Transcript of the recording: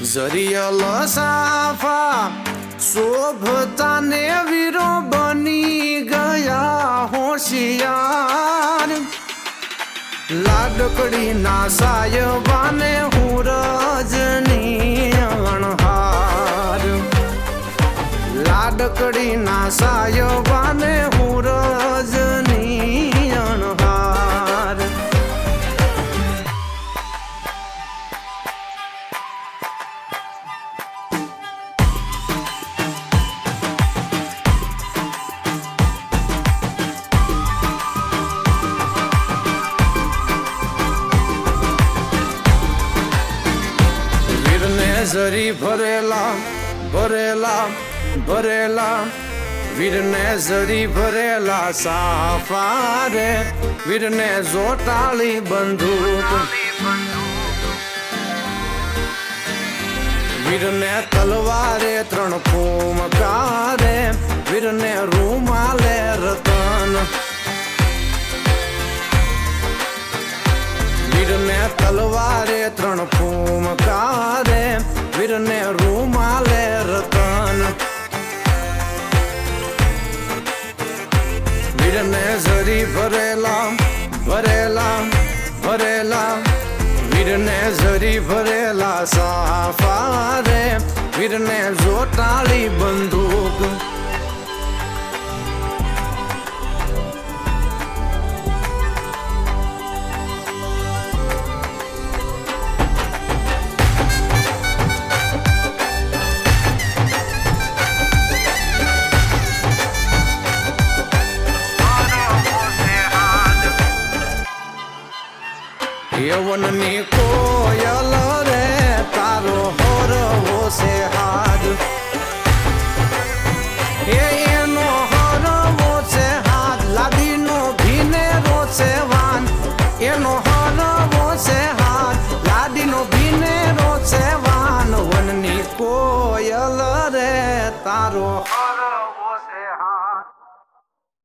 જરિયલ સાફા શોભતા ને વીરો બની ગયા હોશિયાર લાડકડી ના સાયબાને હું રજની અણહાર લાડકડી ના સાયબાને હું રજની અણહાર જરી ભરેલા ભરેલા ભરેલા વીરને જરી ભરેલા સાફા રે વીરને જોટાળી બંદૂક વીરને તલવારે ત્રણ ફૂમકારે વીરને રૂમાલે રતન વીરને તલવારે ત્રણ ફૂમકારે વીરને રૂમાલે રતન વીરને જરી ભરેલા ભરેલા ભરેલા વીરને જરી ભરેલા સાફા રે વીરને જોટાળી બંદૂક યવનની કોયલ રે તારો હરવો છે હાજ એનો હરવો છે હાથ લાદીનો ભીનેરો છે વાન એનો હરવો છે હાથ લાદીનો ભીનેરો છે વાન વનની કોયલ રે તારો